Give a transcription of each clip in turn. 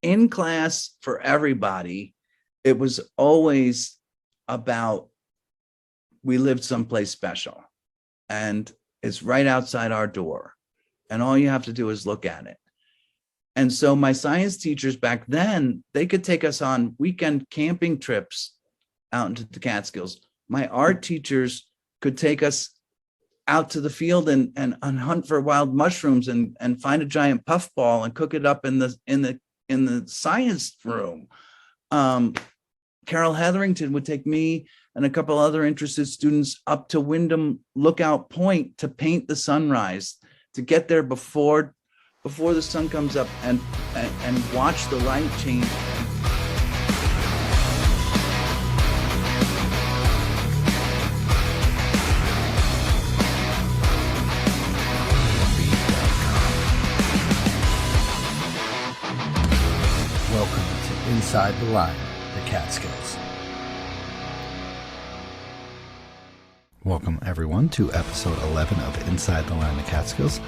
in class for everybody, it was always about we lived someplace special and it's right outside our door. And all you have to do is look at it. And so my science teachers back then, they could take us on weekend camping trips out into the Catskills. My art teachers could take us out to the field and hunt for wild mushrooms and find a giant puffball and cook it up in the science room. Carol Hetherington would take me and a couple other interested students up to Wyndham Lookout Point to paint the sunrise, to get there before the sun comes up and watch the light change. Welcome to Inside the Line, the Catskills. Welcome everyone to episode 11 of Inside the Line, the Catskills.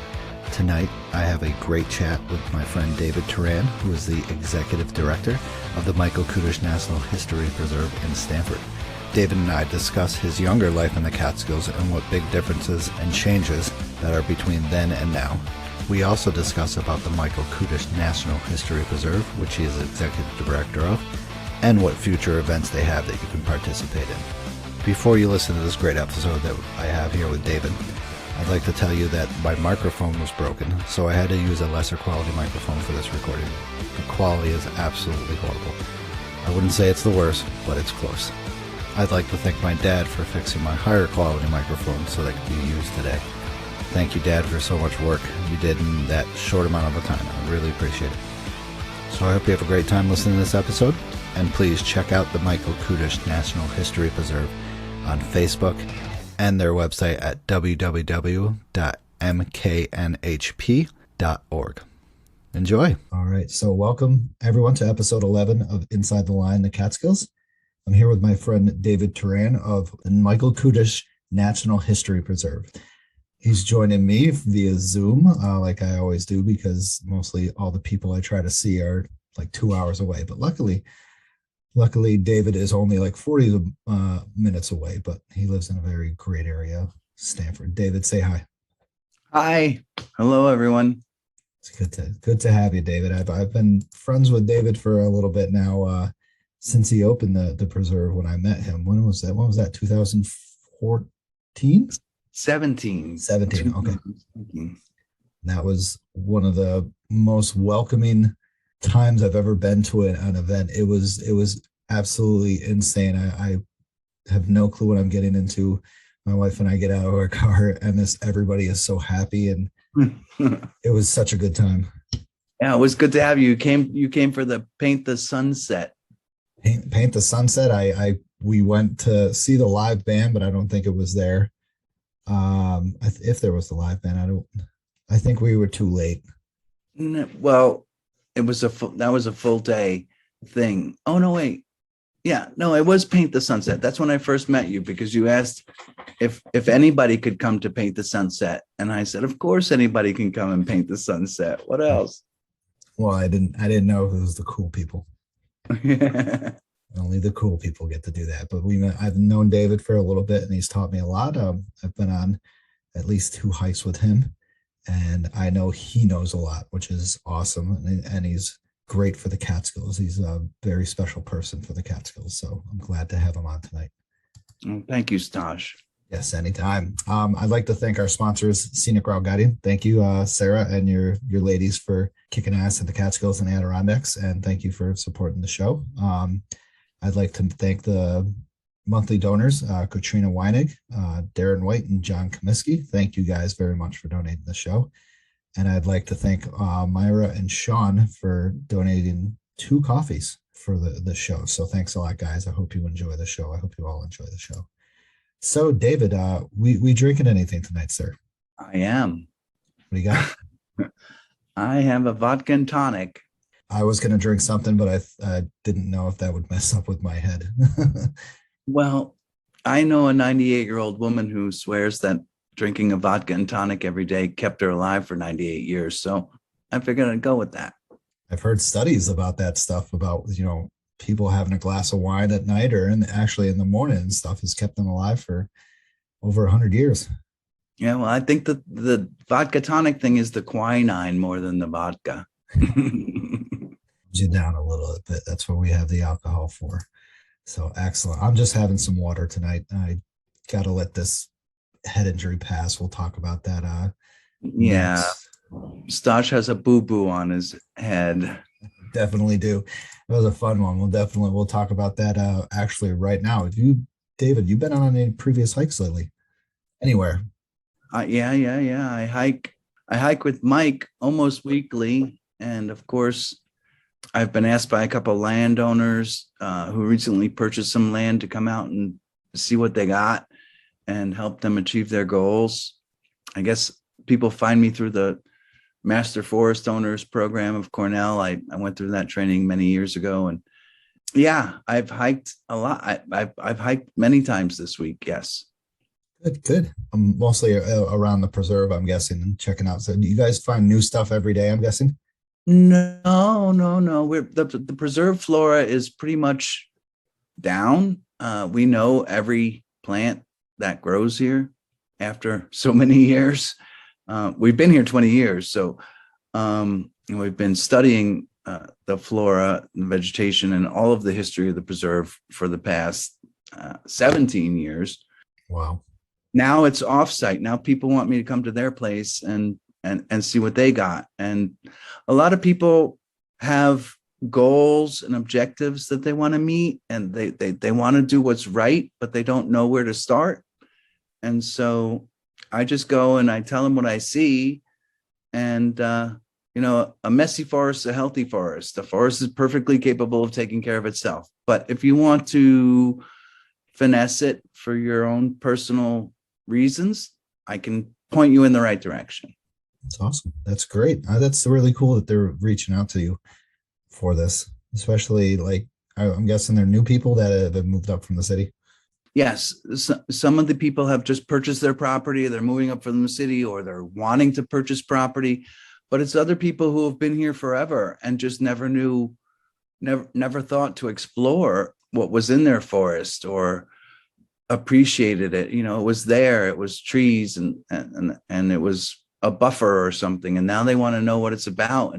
Tonight, I have a great chat with my friend David Turan, who is the executive director of the Michael Kudish National History Preserve in Stanford. David and I discuss his younger life in the Catskills and what big differences and changes that are between then and now. We also discuss about the Michael Kudish National History Preserve, which he is executive director of, and what future events they have that you can participate in. Before you listen to this great episode that I have here with David, I'd like to tell you that my microphone was broken, so I had to use a lesser quality microphone for this recording. The quality is absolutely horrible. I wouldn't say it's the worst, but it's close. I'd like to thank my dad for fixing my higher quality microphone so that it could be used today. Thank you, Dad, for so much work you did in that short amount of time. I really appreciate it. So I hope you have a great time listening to this episode, and please check out the Michael Kudish National History Preserve on Facebook and their website at www.mknhp.org. Enjoy. All right, so welcome everyone to episode 11 of Inside the Line, the Catskills. I'm here with my friend David Turan of the Michael Kudish National History Preserve. He's joining me via Zoom, like I always do, because mostly all the people I try to see are like 2 hours away. But luckily, David is only like 40 minutes away, but he lives in a very great area, Stanford. David, say hi. Hi. Hello, everyone. It's good to have you, David. I've been friends with David for a little bit now, since he opened the preserve when I met him. When was that? 2014? 17. Okay. That was one of the most welcoming times I've ever been to an event. It was absolutely insane. I have no clue what I'm getting into. My wife and I get out of our car and everybody is so happy, and it was such a good time. Yeah, it was good to have you. You came for the Paint the Sunset. Paint the Sunset. We went to see the live band, but I don't think it was there. If there was the live band, I think we were too late. Well, that was a full day thing. Oh no, wait. Yeah, no, it was Paint the Sunset. That's when I first met you, because you asked if anybody could come to Paint the Sunset, and I said, of course anybody can come and paint the sunset. What else? Well, I didn't know it was the cool people. Only the cool people get to do that. But I've known David for a little bit, and he's taught me a lot. I've been on at least 2 hikes with him, and I know he knows a lot, which is awesome. And he's great for the Catskills. He's a very special person for the Catskills. So I'm glad to have him on tonight. Oh, thank you, Stosh. Yes, anytime. I'd like to thank our sponsors, Scenic Route Guiding. Thank you, Sarah, and your ladies for kicking ass at the Catskills and Adirondacks, and thank you for supporting the show. I'd like to thank the monthly donors, Katrina Weinig, Darren White, and John Comiskey. Thank you guys very much for donating the show. And I'd like to thank Myra and Sean for donating 2 coffees for the show. So thanks a lot, guys. I hope you enjoy the show. I hope you all enjoy the show. So, David, we drinking anything tonight, sir? I am. What do you got? I have a vodka and tonic. I was going to drink something, but I didn't know if that would mess up with my head. Well, I know a 98-year-old woman who swears that drinking a vodka and tonic every day kept her alive for 98 years. So I figured I'd go with that. I've heard studies about that stuff about, people having a glass of wine at night or actually in the morning and stuff has kept them alive for over 100 years. Yeah, well, I think that the vodka tonic thing is the quinine more than the vodka. You down a little bit. That's what we have the alcohol for. So excellent. I'm just having some water tonight. I got to let this head injury pass. We'll talk about that Yeah, next. Stosh has a boo-boo on his head. Definitely do. It was a fun one. We'll talk about that actually right now. David, you been on any previous hikes lately? Anywhere? Yeah. I hike with Mike almost weekly, and of course, I've been asked by a couple of landowners who recently purchased some land to come out and see what they got and help them achieve their goals. I guess people find me through the Master Forest Owners program of Cornell. I went through that training many years ago, and yeah, I've hiked a lot. I've hiked many times this week. Yes. Good, good. I'm mostly around the preserve, I'm guessing, and checking out. So, do you guys find new stuff every day? I'm guessing. No. The preserve flora is pretty much down. We know every plant that grows here after so many years. We've been here 20 years, so we've been studying the flora and vegetation and all of the history of the preserve for the past 17 years. Wow. Now it's offsite. Now people want me to come to their place and see what they got. And a lot of people have goals and objectives that they want to meet, and they want to do what's right, but they don't know where to start. And so I just go and I tell them what I see. And a messy forest is a healthy forest. The forest is perfectly capable of taking care of itself. But if you want to finesse it for your own personal reasons, I can point you in the right direction. That's awesome. That's great. That's really cool that they're reaching out to you for this, especially like I'm guessing they're new people that have moved up from the city. Yes, some of the people have just purchased their property. They're moving up from the city, or they're wanting to purchase property. But it's other people who have been here forever and just never thought to explore what was in their forest or appreciated it. It was there. It was trees and it was a buffer or something. And now they want to know what it's about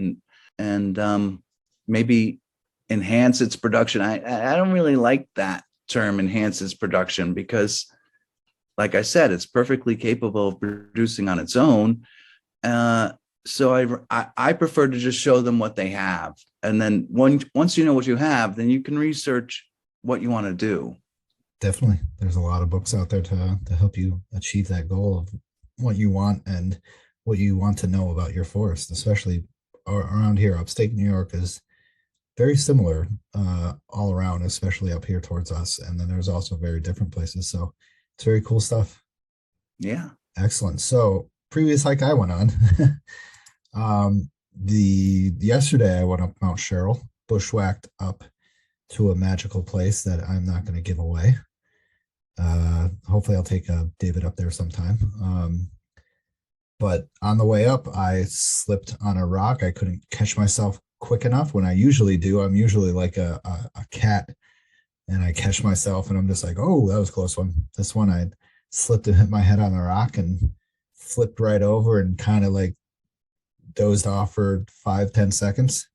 and maybe enhance its production. I don't really like that term, enhances production, because like I said, it's perfectly capable of producing on its own. So I prefer to just show them what they have. And then once you know what you have, then you can research what you want to do. Definitely. There's a lot of books out there to help you achieve that goal of what you want and what you want to know about your forest, especially around here. Upstate New York is very similar all around, especially up here towards us. And then there's also very different places. So it's very cool stuff. Yeah. Excellent. So previous hike I went on, yesterday I went up Mount Cheryl, bushwhacked up to a magical place that I'm not going to give away. Hopefully I'll take David up there sometime. But on the way up, I slipped on a rock. I couldn't catch myself quick enough. When I usually do, I'm usually like a cat, and I catch myself and I'm just like, oh, that was a close one. This one, I slipped and hit my head on the rock and flipped right over and kind of like dozed off for 5-10 seconds.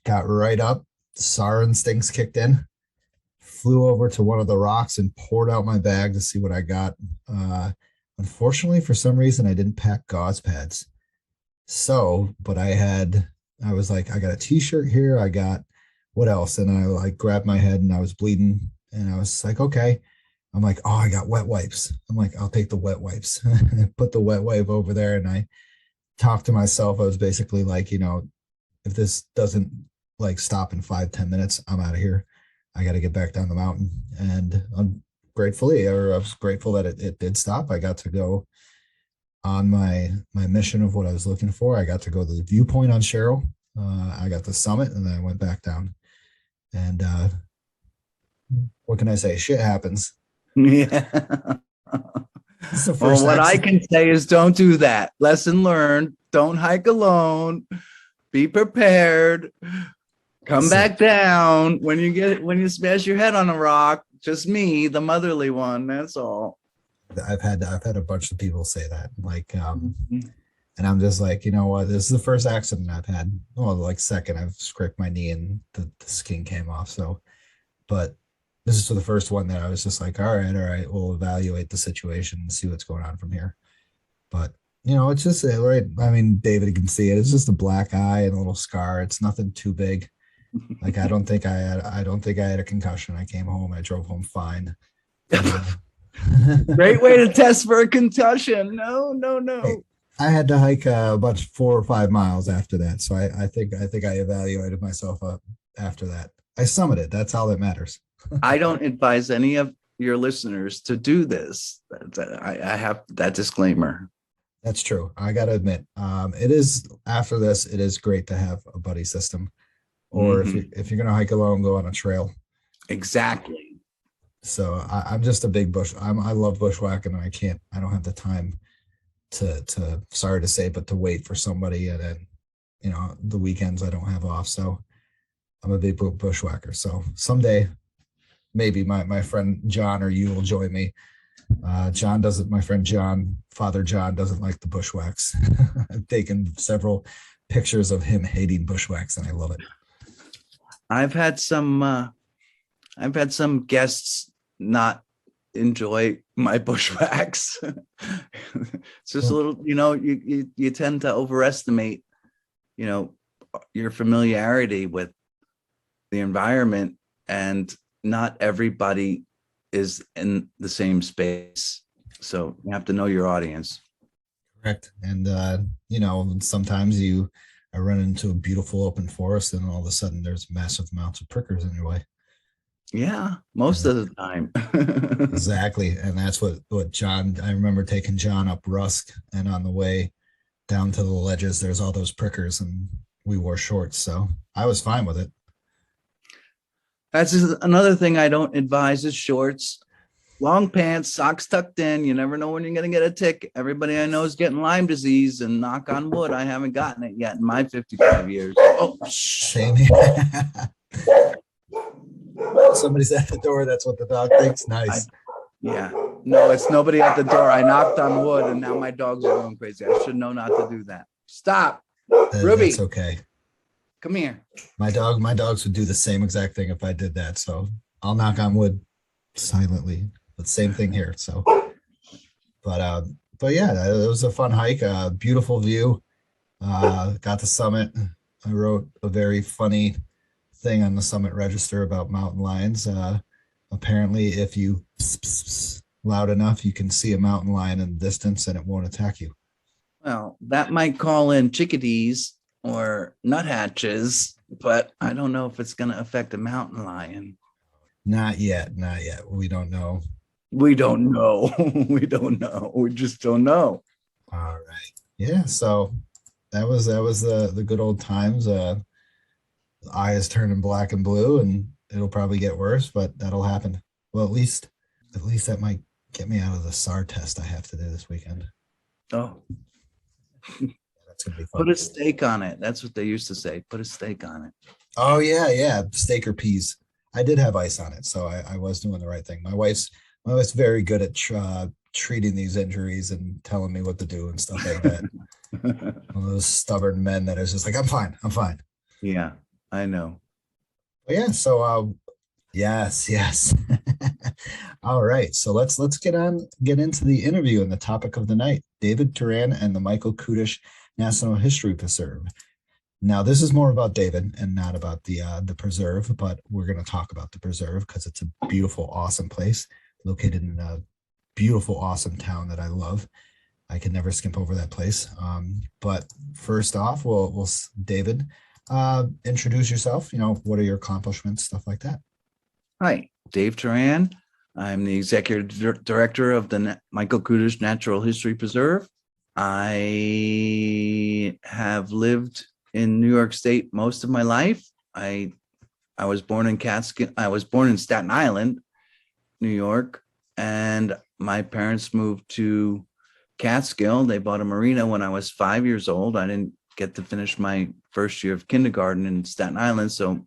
Got right up. SAR instincts kicked in, flew over to one of the rocks and poured out my bag to see what I got. Unfortunately, for some reason, I didn't pack gauze pads. But I was like, I got a t-shirt here. I got what else? And I like grabbed my head and I was bleeding and I was like, okay. I'm like, oh, I got wet wipes. I'm like, I'll take the wet wipes. I put the wet wipe over there and I talked to myself. I was basically like, if this doesn't like stop in 5-10 minutes, I'm out of here. I got to get back down the mountain. And I was grateful that it did stop. I got to go on my mission of what I was looking for. I got to go to the viewpoint on Cheryl. I got the summit and then I went back down. And what can I say? Shit happens. Yeah. Well, what I can say is don't do that. Lesson learned. Don't hike alone. Be prepared. Come back down when you smash your head on a rock. Just me, the motherly one. That's all. I've had a bunch of people say that, like, Mhm. and I'm just like, you know what? This is the first accident I've had. Well, like second, I've scraped my knee and the skin came off. So, but this is the first one that I was just like, all right, we'll evaluate the situation and see what's going on from here. But it's just right. I mean, David can see it. It's just a black eye and a little scar. It's nothing too big. Like I don't think I had a concussion. I came home. I drove home fine. Great way to test for a concussion. No. Hey, I had to hike a bunch 4 or 5 miles after that. So I think I evaluated myself up after that. I summited. That's all that matters. I don't advise any of your listeners to do this. I have that disclaimer. That's true. I got to admit, it is after this. It is great to have a buddy system, or if you're gonna hike alone, go on a trail. Exactly. So I'm just a big I love bushwhacking, and I don't have the time to sorry to say, but to wait for somebody, and then the weekends I don't have off. So I'm a big bushwhacker. So someday maybe my friend John or you will join me. My friend John, Father John, doesn't like the bushwhacks. I've taken several pictures of him hating bushwhacks, and I love it. I've had some guests not enjoy my bushwhacks. It's just a little, you tend to overestimate, your familiarity with the environment, and not everybody is in the same space. So you have to know your audience. Correct. And, sometimes I run into a beautiful open forest, and all of a sudden there's massive amounts of prickers in your way. Yeah, most of the time. Exactly. And that's what John, I remember taking John up Rusk, and on the way down to the ledges, there's all those prickers, and we wore shorts. So I was fine with it. That's just another thing I don't advise is shorts, long pants, socks tucked in. You never know when you're going to get a tick. Everybody I know is getting Lyme disease, and knock on wood, I haven't gotten it yet in my 55 years. Oh, same here. Somebody's at the door. That's what the dog thinks. Nice. Yeah. No, it's nobody at the door. I knocked on wood, and now my dogs are going crazy. I should know not to do that. Stop. Ruby. That's okay. Come here. My dogs would do the same exact thing if I did that. So I'll knock on wood silently. But same thing here. So, but yeah, it was a fun hike. Beautiful view. Got the summit. I wrote a very funny thing on the summit register about mountain lions. Apparently, if you loud enough, you can see a mountain lion in the distance, and it won't attack you. Well, that might call in chickadees or nuthatches, but I don't know if it's going to affect a mountain lion. Not yet. We don't know. We don't know. We just don't know. All right. Yeah. So that was the good old times. The eye is turning black and blue, and it'll probably get worse, but that'll happen. Well, at least that might get me out of the SAR test I have to do this weekend. Oh. That's gonna be fun. Put a steak on it. That's what they used to say. Put a steak on it. Oh yeah. Steak or peas. I did have ice on it, so I was doing the right thing. My wife's very good at treating these injuries and telling me what to do and stuff like that. One of those stubborn men that is just like, I'm fine. Yeah, I know. But yeah. So yes. All right. So let's get into the interview and the topic of the night: David Turan and the Michael Kudish National History Preserve. Now, this is more about David and not about the preserve, but we're going to talk about the preserve because it's a beautiful, awesome place located in a beautiful, awesome town that I love. I can never skip over that place. But first off, we'll David, introduce yourself. What are your accomplishments, stuff like that. Hi, Dave Turan. I'm the executive director of the Michael Kudish Natural History Preserve. I have lived in New York State most of my life. I was born in Staten Island, New York, and my parents moved to Catskill. They bought a marina when I was 5 years old. I didn't get to finish my first year of kindergarten in Staten Island. So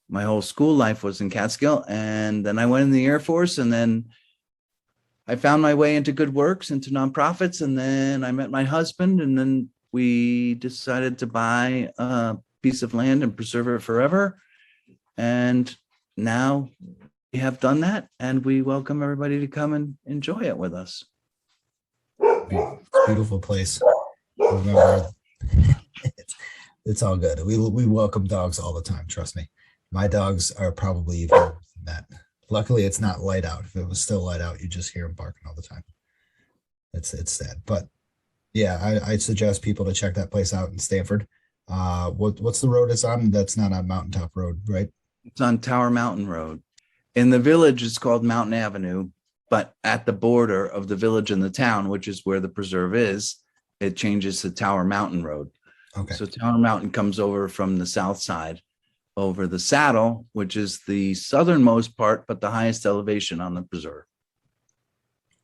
my whole school life was in Catskill. And then I went in the Air Force, and then I found my way into good works, into nonprofits. And then I met my husband, and then we decided to buy a piece of land and preserve it forever. And now we have done that, and we welcome everybody to come and enjoy it with us. Beautiful place. Remember, it's all good. We welcome dogs all the time. Trust me. My dogs are probably even worse than that. Luckily, it's not light out. If it was still light out, you just hear them barking all the time. It's sad, but yeah, I suggest people to check that place out in Stanford. What's the road it's on? That's not on Mountaintop Road, right? It's on Tower Mountain Road. In the village, it's called Mountain Avenue, but at the border of the village and the town, which is where the preserve is, it changes to Tower Mountain Road. Okay. So Tower Mountain comes over from the south side over the saddle, which is the southernmost part, but the highest elevation on the preserve.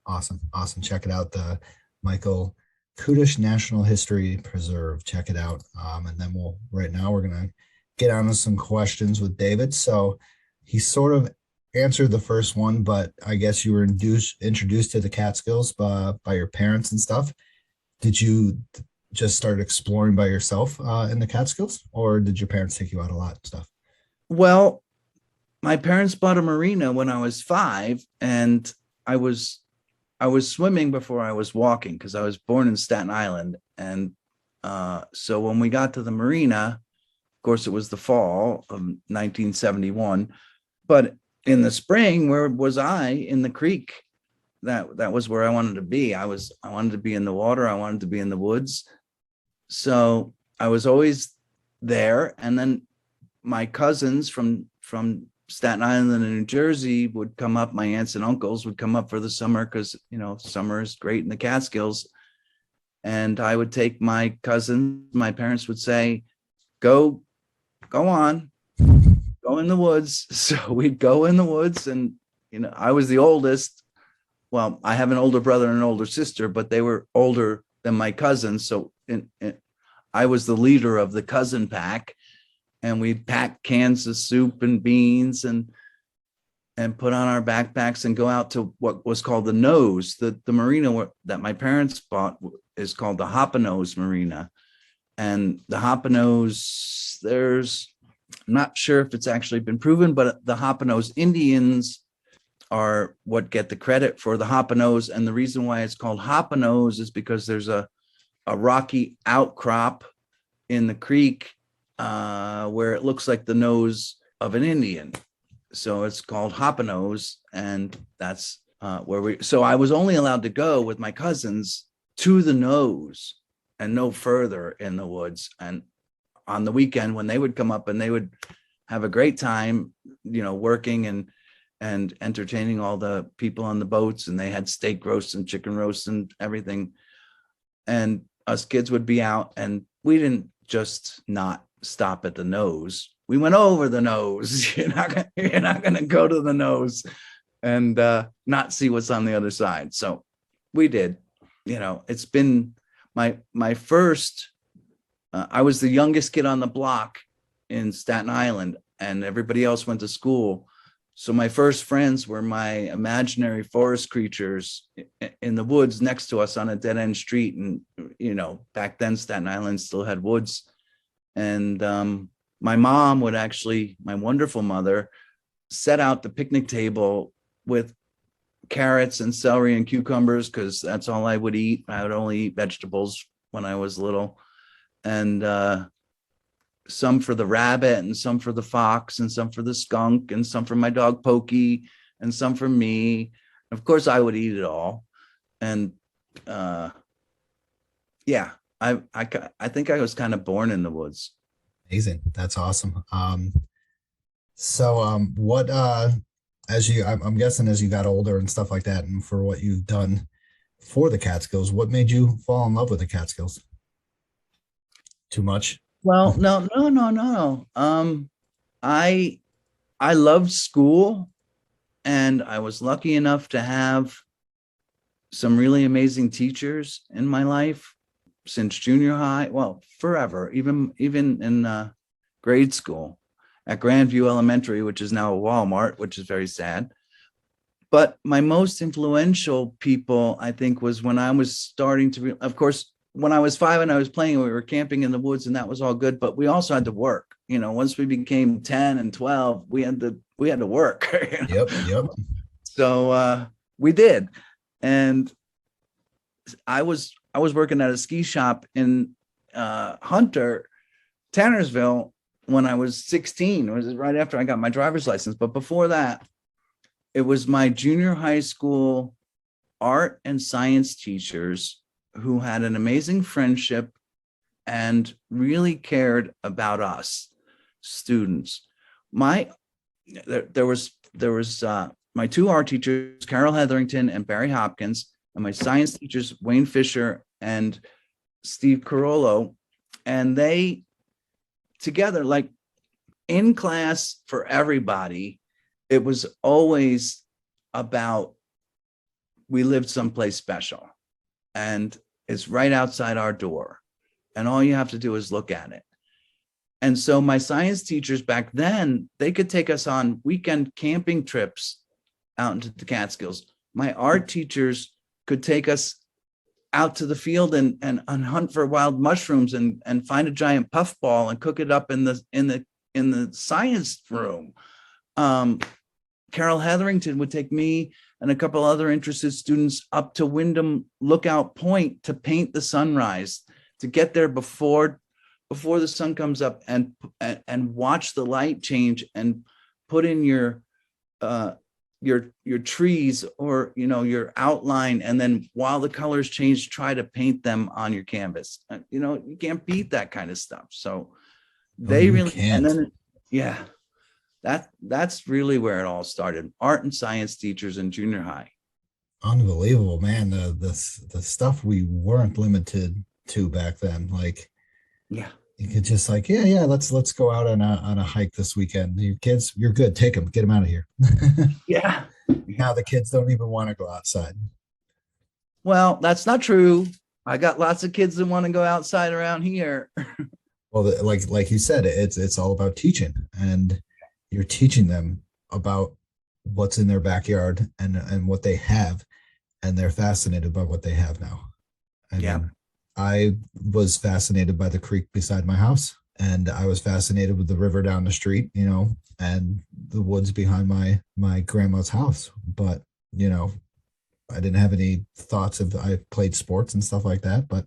Awesome. Check it out. The Michael Kudish National History Preserve. Check it out. And then we're going to get on to some questions with David. So he sort of answered the first one, but I guess you were introduced to the Catskills by your parents and stuff. Did you just start exploring by yourself in the Catskills, or did your parents take you out a lot and stuff? Well, my parents bought a marina when I was 5, and I was swimming before I was walking because I was born in Staten Island. And so when we got to the marina, of course, it was the fall of 1971, but in the spring, where was I? In the creek. That was where I wanted to be. I wanted to be in the water. I wanted to be in the woods. So I was always there. And then my cousins from Staten Island and New Jersey would come up. My aunts and uncles would come up for the summer because, summer is great in the Catskills. And I would take my cousins. My parents would say, go on, go in the woods. So we'd go in the woods, and, I was the oldest. Well, I have an older brother and an older sister, but they were older than my cousins. So I was the leader of the cousin pack, and we'd pack cans of soup and beans and put on our backpacks and go out to what was called the Nose. The marina that my parents bought is called the Hoppanose Marina. And the Hoppanose, I'm not sure if it's actually been proven, but the Hoppanose Indians are what get the credit for the Hoppanose. And the reason why it's called Hoppanose is because there's a rocky outcrop in the creek where it looks like the nose of an Indian. So it's called Hoppanose, and that's so I was only allowed to go with my cousins to the Nose and no further in the woods. And on the weekend, when they would come up, and they would have a great time, working and entertaining all the people on the boats, and they had steak roasts and chicken roasts and everything. And us kids would be out, and we didn't just not stop at the Nose. We went over the Nose. You're not going to go to the Nose and not see what's on the other side. So we did. It's been my first. I was the youngest kid on the block in Staten Island, and everybody else went to school. So my first friends were my imaginary forest creatures in the woods next to us on a dead end street. And, back then Staten Island still had woods. And my mom would my wonderful mother, set out the picnic table with carrots and celery and cucumbers, because that's all I would eat. I would only eat vegetables when I was little. And some for the rabbit, and some for the fox, and some for the skunk, and some for my dog Pokey, and some for me. Of course, I would eat it all. And yeah, I think I was kind of born in the woods. Amazing. That's awesome. So what I'm guessing as you got older and stuff like that, and for what you've done for the Catskills, what made you fall in love with the Catskills? Too much? Well, no. I loved school, and I was lucky enough to have some really amazing teachers in my life. since junior high, well, forever, even in grade school at Grandview Elementary, which is now a Walmart, which is very sad. But my most influential people, I think, was when I was starting to be, of course, when I was 5 and I was playing, we were camping in the woods and that was all good, but we also had to work. Once we became 10 and 12, we had to work. Yep. So we did. And I was working at a ski shop in Hunter, Tannersville, when I was 16. It was right after I got my driver's license. But before that, it was my junior high school art and science teachers who had an amazing friendship and really cared about us students. There was my two art teachers, Carol Hetherington and Barry Hopkins, and my science teachers, Wayne Fisher and Steve Carollo. And they together, like in class for everybody, it was always about, we lived someplace special and it's right outside our door. And all you have to do is look at it. And so my science teachers back then, they could take us on weekend camping trips out into the Catskills. My art teachers could take us out to the field and hunt for wild mushrooms and find a giant puffball and cook it up in the science room. Carol Hetherington would take me and a couple other interested students up to Wyndham Lookout Point to paint the sunrise, to get there before the sun comes up and watch the light change and put in your trees or your outline, and then while the colors change, try to paint them on your canvas. You can't beat that kind of stuff. So they really can't. And then yeah, that's really where it all started. Art and science teachers in junior high. Unbelievable, man. The stuff we weren't limited to back then. Like, yeah, you could just like, yeah, let's go out on a hike this weekend. Your kids, you're good. Take them, get them out of here. Yeah. Now the kids don't even want to go outside. Well, that's not true. I got lots of kids that want to go outside around here. Well, like you said, it's all about teaching, and you're teaching them about what's in their backyard and what they have, and they're fascinated by what they have now. I was fascinated by the creek beside my house, and I was fascinated with the river down the street, and the woods behind my grandma's house. But, I didn't have any thoughts of, I played sports and stuff like that, but,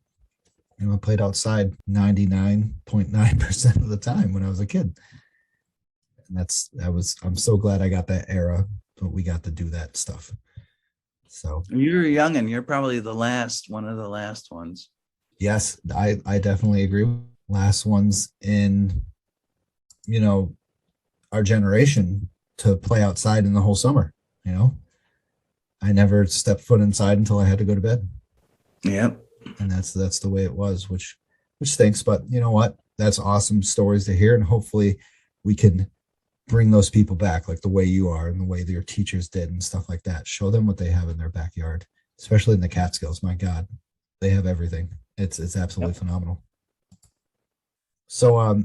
I played outside 99.9% of the time when I was a kid. And I'm so glad I got that era, but we got to do that stuff. So you're young and you're probably one of the last ones. Yes, I definitely agree. Last ones in, our generation to play outside in the whole summer. I never stepped foot inside until I had to go to bed. Yep. And that's the way it was, which stinks. But you know what? That's awesome stories to hear. And hopefully we can bring those people back, like the way you are and the way that your teachers did and stuff like that. Show them what they have in their backyard, especially in the Catskills. My God, they have everything. It's absolutely phenomenal. So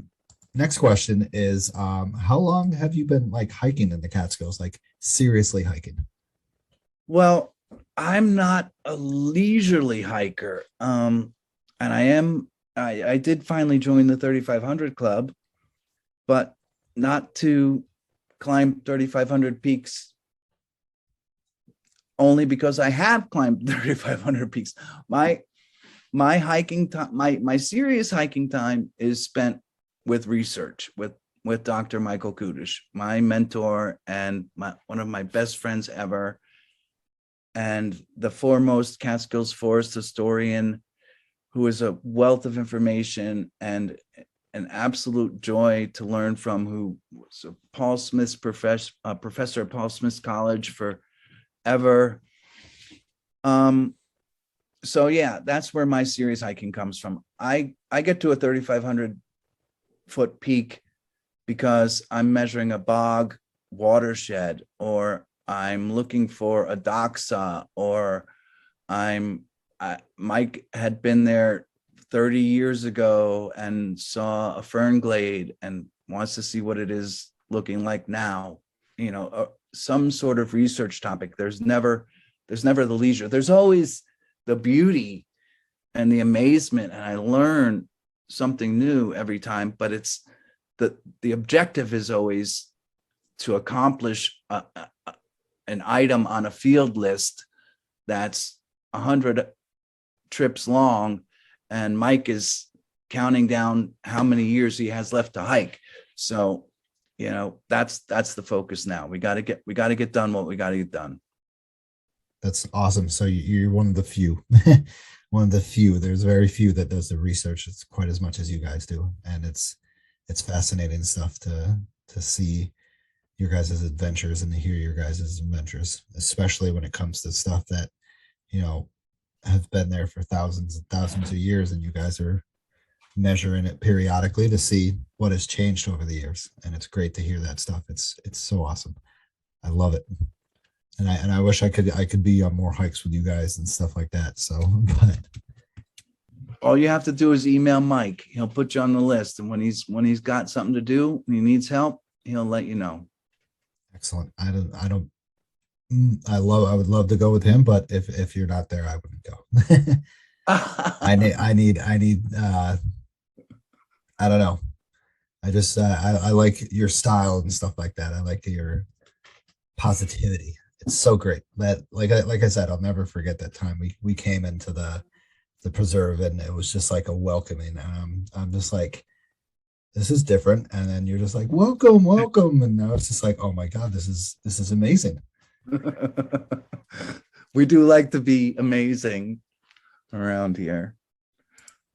next question is, how long have you been like hiking in the Catskills, like seriously hiking? Well, I'm not a leisurely hiker. And I did finally join the 3,500 club, but not to climb 3,500 peaks, only because I have climbed 3,500 peaks. My hiking time, my serious hiking time is spent with research with Dr. Michael Kudish, my mentor and one of my best friends ever, and the foremost Catskills forest historian, who is a wealth of information and an absolute joy to learn from, who was a Paul Smith's professor at Paul Smith's College forever. So yeah, that's where my serious hiking comes from. I get to a 3,500 foot peak because I'm measuring a bog watershed, or I'm looking for a doxa, or Mike had been there 30 years ago and saw a fern glade and wants to see what it is looking like now, some sort of research topic. There's never the leisure. There's always the beauty and the amazement, and I learn something new every time, but it's the objective is always to accomplish an item on a field list that's 100 trips long, and Mike is counting down how many years he has left to hike. So, that's the focus now. We got to get done what we got to get done. That's awesome. So you're one of the few, one of the few. There's very few that does the research. It's quite as much as you guys do, and it's fascinating stuff to see your guys' adventures and to hear your guys' adventures, especially when it comes to stuff that have been there for thousands and thousands of years, and you guys are measuring it periodically to see what has changed over the years. And it's great to hear that stuff. It's so awesome. I love it. And I wish I could be on more hikes with you guys and stuff like that. So, but all you have to do is email Mike. He'll put you on the list, and when he's got something to do and he needs help, he'll let you know. Excellent. I would love to go with him, but if you're not there, I wouldn't go. I need I don't know. I just I like your style and stuff like that. I like your positivity. It's so great that like I said, I'll never forget that time we came into the preserve, and it was just like a welcoming. I'm just like, this is different, and then you're just like, welcome, and now it's just like, oh my God, this is amazing. We do like to be amazing around here.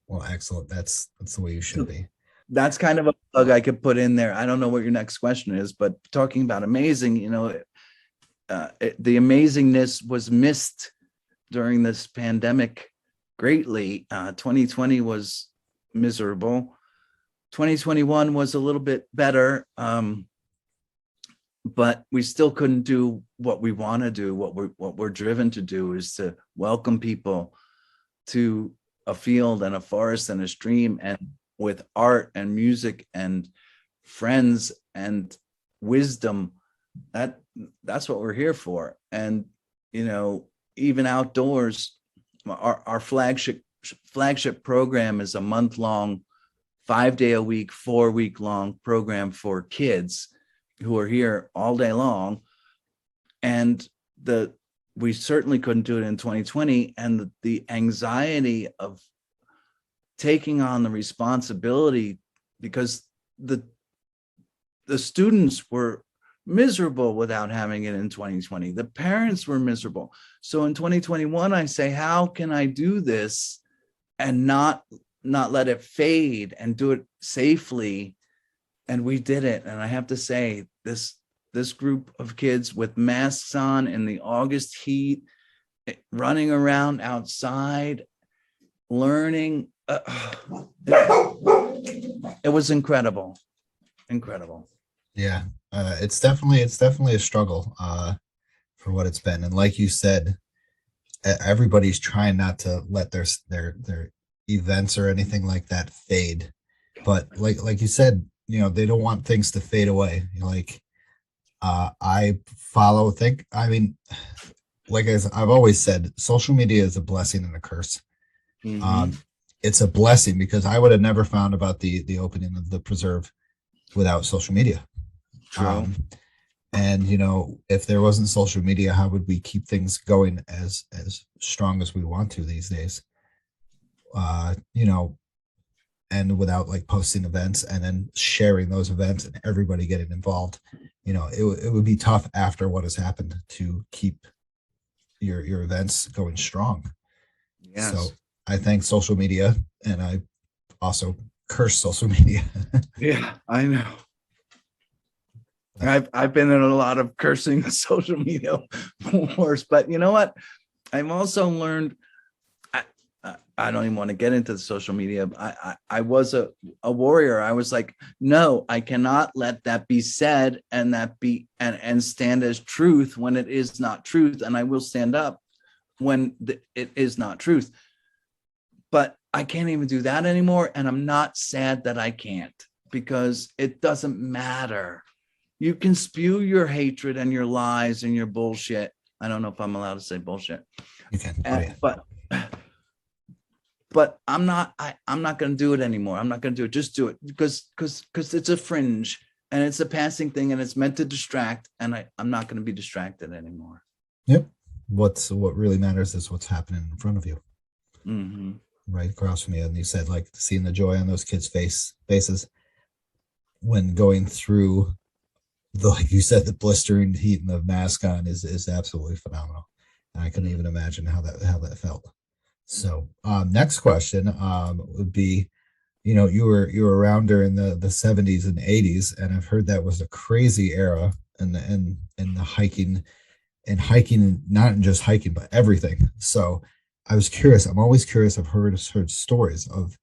Well, excellent. That's the way you should be. That's kind of a plug I could put in there. I don't know what your next question is, but talking about amazing, the amazingness was missed during this pandemic greatly. 2020 was miserable. 2021 was a little bit better, but we still couldn't do what we want to do. What we're driven to do is to welcome people to a field and a forest and a stream, and with art and music and friends and wisdom. That's what we're here for. And even outdoors, our flagship program is a month-long, 5-day-a-week, 4-week-long program for kids who are here all day long. And we certainly couldn't do it in 2020. And the anxiety of taking on the responsibility, because the students were miserable without having it in 2020. The parents were miserable. So in 2021, I say, how can I do this and not let it fade and do it safely? And we did it. And I have to say, this group of kids with masks on in the August heat, running around outside, learning, it was incredible. Yeah, it's definitely a struggle for what it's been. And like you said, everybody's trying not to let their events or anything like that fade. But like you said, they don't want things to fade away. I like I've always said, social media is a blessing and a curse. Mm-hmm. It's a blessing because I would have never found about the opening of the preserve without social media. True. And if there wasn't social media, how would we keep things going as strong as we want to these days? And without like posting events and then sharing those events and everybody getting involved, it would be tough after what has happened to keep your events going strong. Yes. So I thank social media, and I also curse social media. Yeah, I know. I've been in a lot of cursing social media wars, but you know what? I've also learned. I don't even want to get into the social media. I was a warrior. I was like, no, I cannot let that be said and that be and stand as truth when it is not truth, and I will stand up when it is not truth. But I can't even do that anymore. And I'm not sad that I can't, because it doesn't matter. You can spew your hatred and your lies and your bullshit. I don't know if I'm allowed to say bullshit. You can. Oh, yeah. But I'm not going to do it anymore. I'm not going to do it. Just do it because it's a fringe and it's a passing thing and it's meant to distract. And I'm not going to be distracted anymore. Yep. What really matters is what's happening in front of you. Mm-hmm. Right across from you. And you said, like, seeing the joy on those kids' faces when going through like you said, the blistering heat and the mask on is absolutely phenomenal. And I couldn't even imagine how that felt. So next question would be, you were around during the 70s and 80s, and I've heard that was a crazy era in the hiking, not just hiking, but everything. So I was curious. I'm always curious. I've heard stories of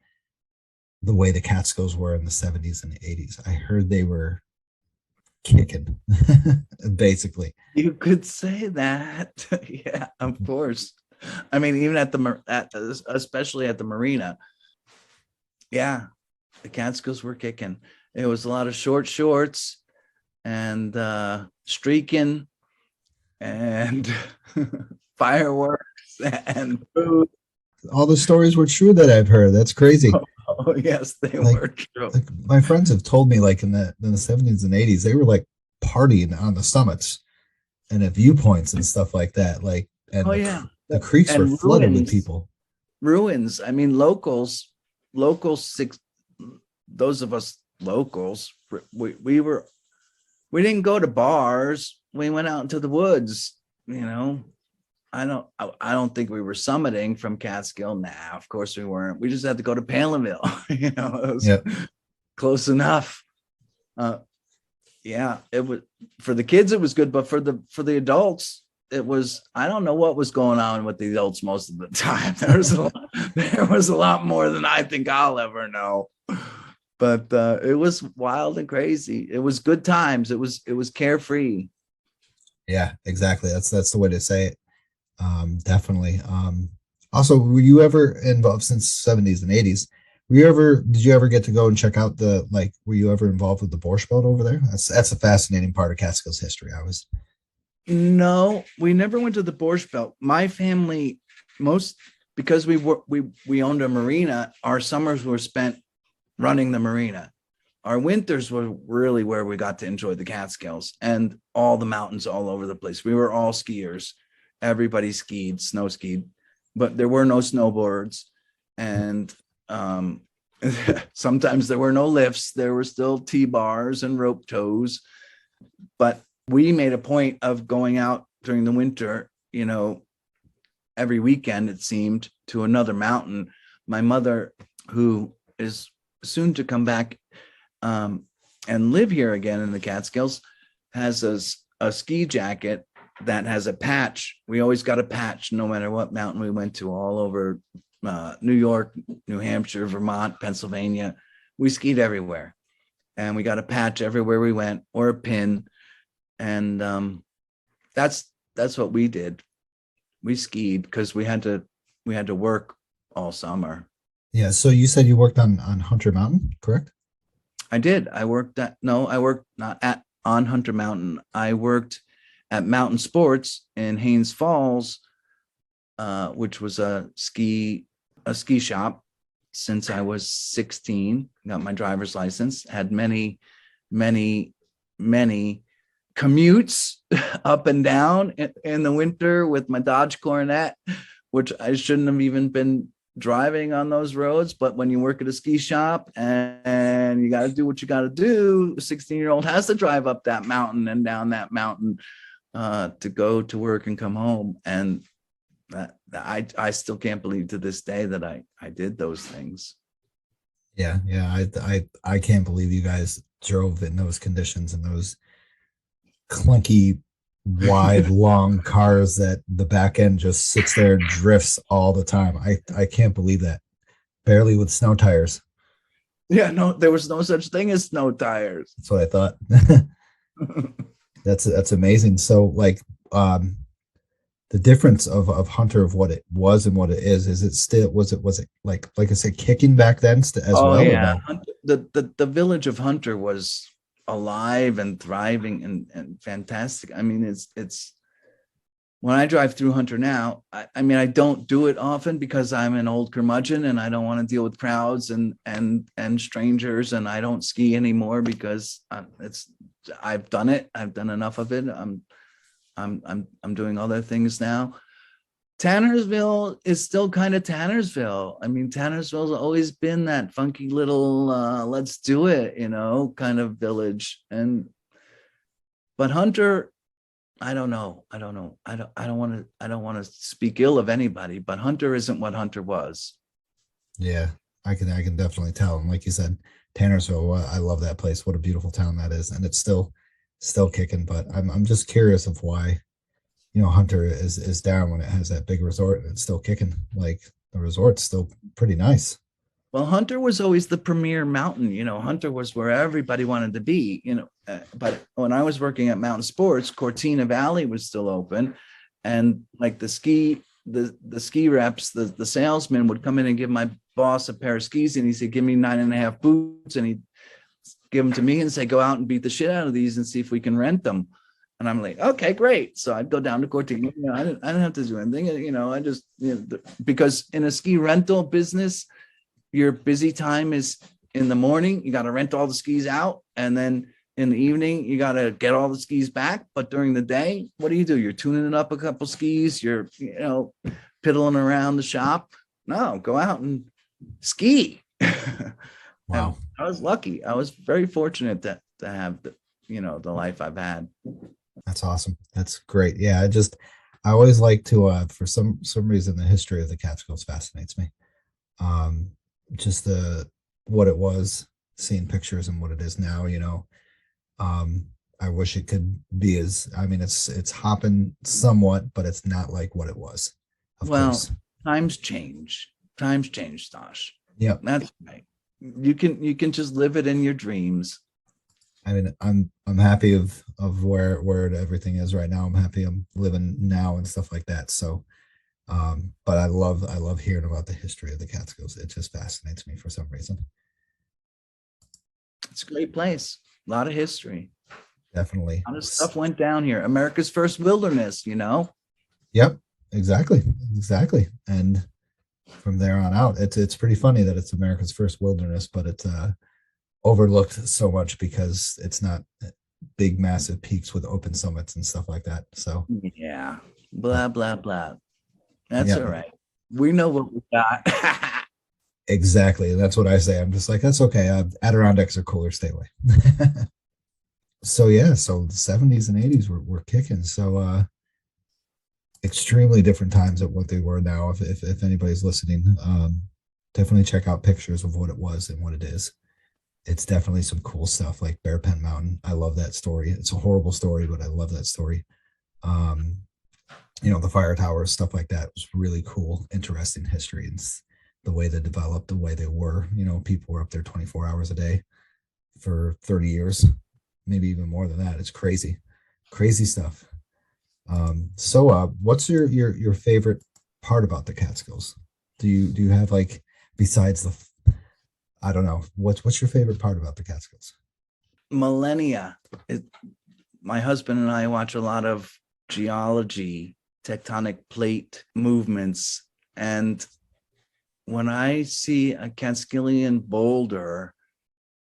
the way the Catskills were in the 70s and 80s. I heard they were kicking, basically. You could say that. Yeah, of course. I mean, even especially at the marina. Yeah, the Catskills were kicking. It was a lot of short shorts and streaking and fireworks and food. All the stories were true that I've heard. That's crazy. Oh yes, they were true. Like my friends have told me, like in the 70s and 80s, they were like partying on the summits and at viewpoints and stuff like that. Like, and the creeks were flooded with people. Ruins. I mean, locals. Those of us locals, we didn't go to bars. We went out into the woods. I don't think we were summiting from Catskill. Nah, of course we weren't. We just had to go to Palinville. It was close enough. Yeah, it was for the kids. It was good, but for the adults, it was. I don't know what was going on with the adults most of the time. There was a lot more than I think I'll ever know. But it was wild and crazy. It was good times. It was carefree. Yeah, exactly. That's the way to say it. Definitely. Also, were you ever involved since 70s and 80s? Did you ever get to go and check out were you ever involved with the Borscht Belt over there? That's a fascinating part of Catskills history. No, we never went to the Borscht Belt. My family, because we owned a marina, our summers were spent running the marina. Our winters were really where we got to enjoy the Catskills and all the mountains all over the place. We were all skiers. Everybody skied, snow skied, but there were no snowboards. And sometimes there were no lifts. There were still T-bars and rope tows. But we made a point of going out during the winter, every weekend, it seemed, to another mountain. My mother, who is soon to come back and live here again in the Catskills, has a ski jacket that has a patch. We always got a patch no matter what mountain we went to, all over New York, New Hampshire, Vermont, Pennsylvania. We skied everywhere, and we got a patch everywhere we went, or a pin. And that's what we did. We skied because we had to work all summer. Yeah. So you said you worked on Hunter Mountain, correct? I did. I worked not on Hunter Mountain. I worked at Mountain Sports in Haines Falls, which was a ski shop since I was 16. Got my driver's license. Had many commutes up and down in the winter with my Dodge Coronet, which I shouldn't have even been driving on those roads. But when you work at a ski shop and you got to do what you got to do, a 16-year-old has to drive up that mountain and down that mountain to go to work and come home. And I still can't believe to this day that I did those things. Yeah. I can't believe you guys drove in those conditions and those clunky, wide, long cars that the back end just sits there and drifts all the time. I can't believe that. Barely with snow tires. Yeah, no, there was no such thing as snow tires. That's what I thought. That's amazing. So the difference of Hunter, of what it was and what it is it still, was it like I said, kicking back then as Oh well, or yeah, no? the village of Hunter was alive and thriving and fantastic. I mean, it's when I drive through Hunter now, I mean, I don't do it often because I'm an old curmudgeon and I don't want to deal with crowds and strangers, and I don't ski anymore because I've done it. I've done enough of it. I'm doing other things now. Tannersville is still kind of Tannersville. I mean, Tannersville's always been that funky little let's do it, kind of village. But Hunter, I don't know. I don't want to speak ill of anybody, but Hunter isn't what Hunter was. Yeah, I can definitely tell. And like you said, Tannersville, I love that place. What a beautiful town that is, and it's still kicking. But I'm just curious of why, Hunter is down when it has that big resort and it's still kicking. Like, the resort's still pretty nice. Well, Hunter was always the premier mountain. Hunter was where everybody wanted to be. But when I was working at Mountain Sports, Cortina Valley was still open, and like the ski reps, the salesman would come in and give my boss a pair of skis, and he said, "Give me 9.5 boots," and he'd give them to me and say, "Go out and beat the shit out of these and see if we can rent them." And I'm like, okay, great. So I'd go down to Cortina. I didn't have to do anything. I just, because in a ski rental business, your busy time is in the morning. You got to rent all the skis out. And then in the evening, you got to get all the skis back. But during the day, what do? You're tuning up a couple skis. You're, piddling around the shop. No, go out and ski. Wow. I was lucky. I was very fortunate to have the life I've had. That's awesome. That's great. Yeah, I always like to for some reason, the history of the Catskills fascinates me. Just what it was, seeing pictures and what it is now, I wish it could be it's hopping somewhat, but it's not like what it was. Of course. Times change, Stosh. Yeah, that's right. You can just live it in your dreams. I mean, I'm happy of where everything is right now. I'm happy I'm living now and stuff like that. So, but I love hearing about the history of the Catskills. It just fascinates me for some reason. It's a great place. A lot of history. Definitely. A lot of stuff went down here. America's first wilderness, Yep, exactly. And from there on out, it's pretty funny that it's America's first wilderness, but it's overlooked so much because it's not big, massive peaks with open summits and stuff like that. So yeah, blah blah blah. That's all right. We know what we got. Exactly. That's what I say. I'm just like, that's okay. Adirondacks are cooler. Stay away. So yeah, so the 70s and 80s were kicking. So extremely different times at what they were now. If anybody's listening, definitely check out pictures of what it was and what it is. It's definitely some cool stuff, like Bear Pen Mountain. I love that story. It's a horrible story, but I love that story. The fire towers, stuff like that was really cool, interesting history, and the way they developed, the way they were. People were up there 24 hours a day for 30 years, maybe even more than that. It's crazy stuff. So what's your favorite part about the Catskills? Do you have, like, besides I don't know, what's your favorite part about the Catskills? Millennia. My husband and I watch a lot of geology, tectonic plate movements, and when I see a Catskillian boulder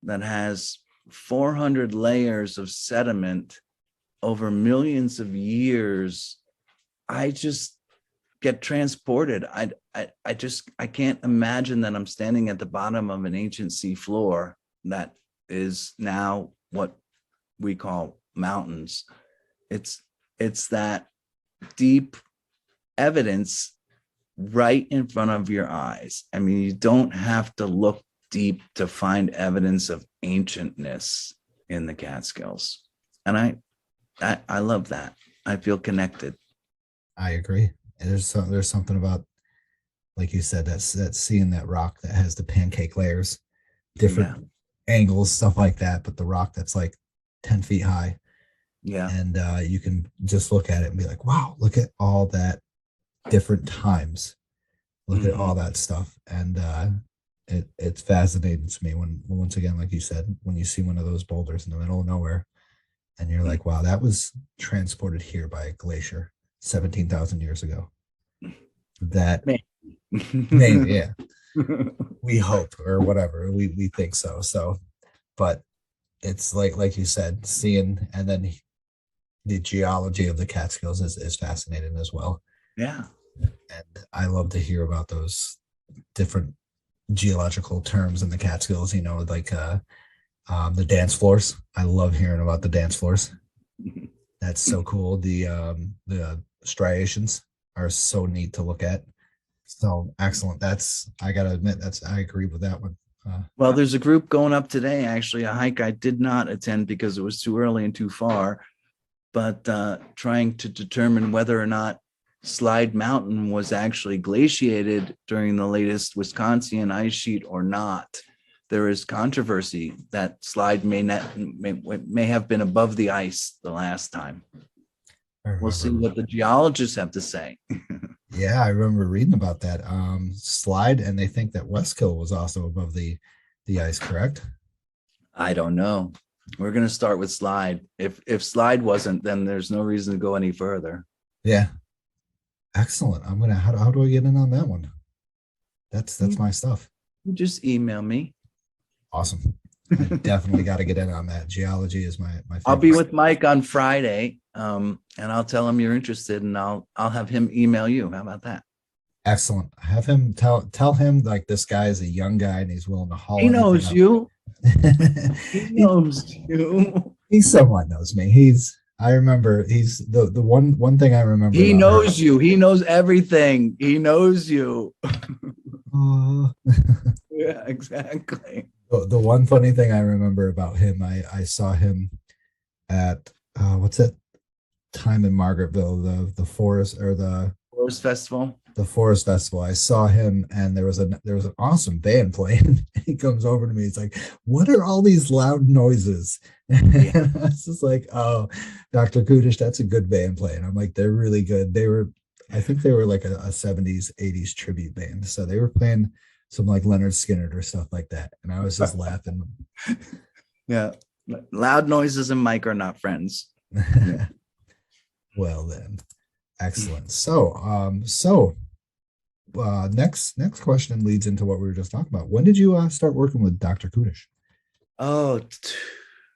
that has 400 layers of sediment over millions of years, I just get transported. I can't imagine that I'm standing at the bottom of an ancient sea floor that is now what we call mountains. It's that deep evidence right in front of your eyes. I mean, you don't have to look deep to find evidence of ancientness in the Catskills. And I love that. I feel connected. I agree. There's something about, like you said, that's seeing that rock that has the pancake layers, different angles, stuff like that, but the rock that's like 10 feet high, Yeah. And you can just look at it and be like, wow, look at all that different times. Look at all Mhm. that stuff. And it's fascinating to me when, once again, like you said, when you see one of those boulders in the middle of nowhere and you're like, wow, that was transported here by a glacier 17,000 years ago. That Man. maybe, yeah, we hope or whatever. We think so. So, but it's like you said, seeing and then the geology of the Catskills is fascinating as well. Yeah. And I love to hear about those different geological terms in the Catskills, like the dance floors. I love hearing about the dance floors. That's so cool. The striations are so neat to look at. So excellent. That's I gotta admit, that's I agree with that one. Well, there's a group going up today, actually, a hike I did not attend because it was too early and too far, but trying to determine whether or not Slide Mountain was actually glaciated during the latest Wisconsin ice sheet or not. There is controversy that Slide may have been above the ice the last time. I We'll see remember. what the geologists have to say. Yeah, I remember reading about that. Slide, and they think that Westkill was also above the ice, correct? I don't know. We're going to start with Slide. If Slide wasn't, then there's no reason to go any further. Yeah. Excellent. I'm gonna how do I get in on that one? That's You my stuff. just email me. Awesome. I definitely got to get in on that. Geology is my I'll be favorite. with Mike on Friday, and I'll tell him you're interested, and I'll have him email you. How about that? Excellent. Have him tell him like this guy is a young guy and he's willing to haul He anything knows up. you. He he, knows you. he somewhat knows me. I remember he's the one thing I remember He about him. knows you. He knows everything. He knows you. Uh, Yeah, exactly. the one funny thing I remember about him, I saw him at what's that time in Margaretville, the forest or Forest Festival. the forest festival. I saw him and there was an awesome band playing. He comes over to me. He's like, "What are all these loud noises?" Yeah. And I was just like, "Oh, Dr. Kudish, that's a good band playing." I'm like, "They're really good." I think they were like a 70s, 80s tribute band. So they were playing some like Leonard Skinner or stuff like that. And I was just laughing. Yeah. Loud noises and Mike are not friends. Yeah. Well then, excellent. So next question leads into what we were just talking about. When did you start working with Dr. Kudish? Oh,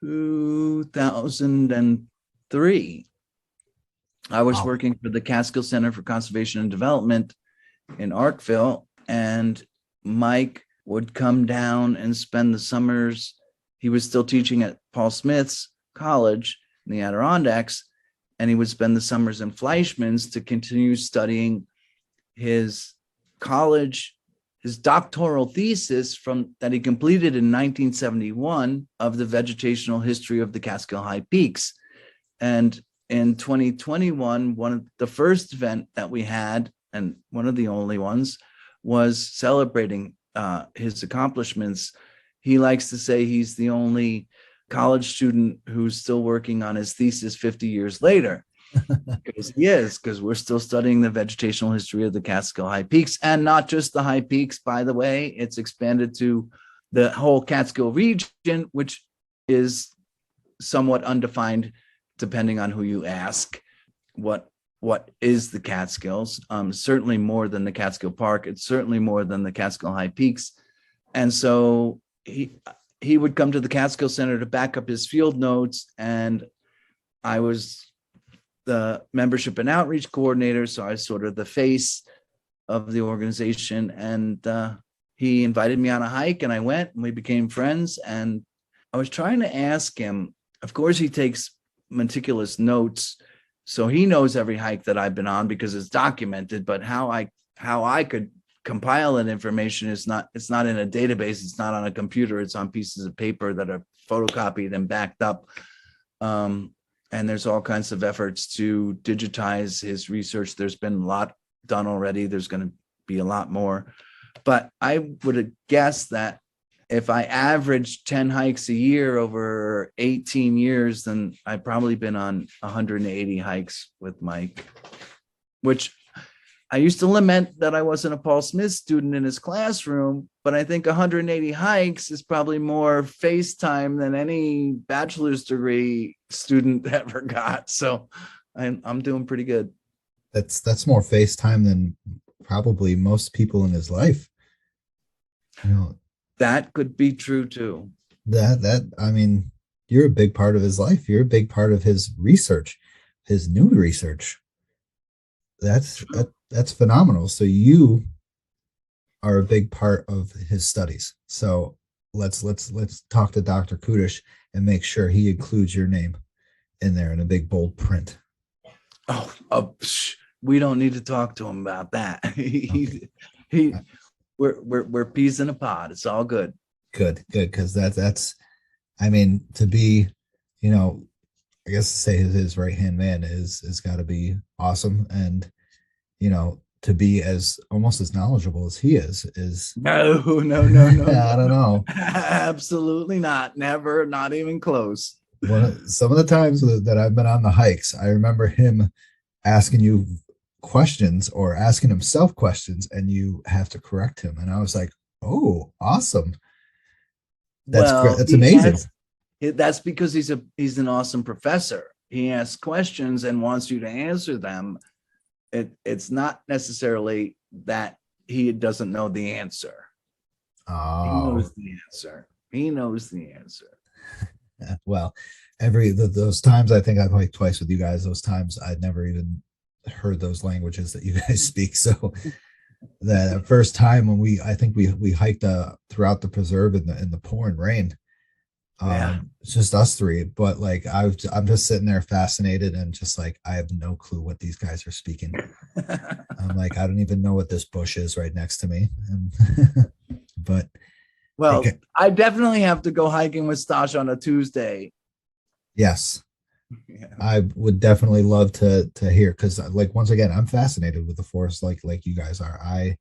2003. I was Wow. working for the Catskill Center for Conservation and Development in Arkville, and Mike would come down and spend the summers. He was still teaching at Paul Smith's college in the Adirondacks, and he would spend the summers in Fleischman's to continue studying his college, his doctoral thesis from that he completed in 1971 of the vegetational history of the Catskill High Peaks. And in 2021, one of the first event that we had, and one of the only ones, was celebrating his accomplishments. He likes to say he's the only college student who's still working on his thesis 50 years later. Because he is, because we're still studying the vegetational history of the Catskill High Peaks, and not just the High Peaks, by the way. It's expanded to the whole Catskill region, which is somewhat undefined depending on who you ask. What is the Catskills? Certainly more than the Catskill Park. It's certainly more than the Catskill High Peaks. And so he would come to the Catskill Center to back up his field notes, and I was the membership and outreach coordinator, so I was sort of the face of the organization. And he invited me on a hike, and I went, and we became friends. And I was trying to ask him, of course, he takes meticulous notes, so he knows every hike that I've been on because it's documented. But how I could compile that information is not. It's not in a database. It's not on a computer. It's on pieces of paper that are photocopied and backed up. And there's all kinds of efforts to digitize his research. There's been a lot done already. There's going to be a lot more. But I would guess that if I averaged 10 hikes a year over 18 years, then I've probably been on 180 hikes with Mike, which I used to lament that I wasn't a Paul Smith student in his classroom, but I think 180 hikes is probably more FaceTime than any bachelor's degree student ever got. So I'm doing pretty good. That's more FaceTime than probably most people in his life. You know, That could be true too. that I mean, you're a big part of his life. You're a big part of his research, his new research. That's phenomenal. So you are a big part of his studies. So let's talk to Dr. Kudish and make sure he includes your name in there in a big bold print. We don't need to talk to him about that. Okay. We're peas in a pod. It's all good. Good. Because that's, I mean, to be, I guess to say his right hand man is got to be awesome, and to be as almost as knowledgeable as he is no. I don't know. Absolutely not. Never. Not even close. Some of the times that I've been on the hikes, I remember him asking you questions or asking himself questions, and you have to correct him. And I was like, oh, awesome. That's great. That's amazing. That's because he's an awesome professor. He asks questions and wants you to answer them. It's not necessarily that he doesn't know the answer. Oh. He knows the answer. Well, those times I think I've hiked twice with you guys, those times I'd never even heard those languages that you guys speak. So that first time when I think we hiked throughout the preserve in the pouring rain. It's just us three, but like I'm just sitting there fascinated and just like I have no clue what these guys are speaking. I'm like, I don't even know what this bush is right next to me. But okay. I definitely have to go hiking with Stash on a Tuesday. Yes. Yeah. I would definitely love to hear, because like once again, I'm fascinated with the forest like you guys are. I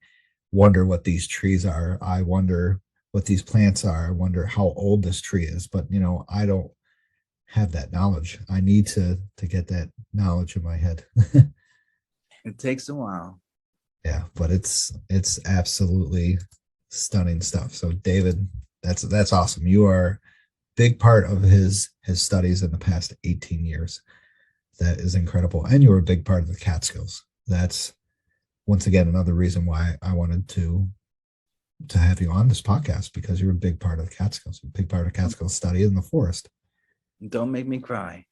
wonder what these trees are. I wonder what these plants are. I wonder how old this tree is, but I don't have that knowledge. I need to get that knowledge in my head. It takes a while. Yeah, but it's absolutely stunning stuff. So David, that's awesome. You are a big part of his studies in the past 18 years. That is incredible. And you were a big part of the Catskills. That's once again another reason why I wanted to have you on this podcast, because you're a big part of the Catskills, a big part of Catskills study in the forest. Don't make me cry.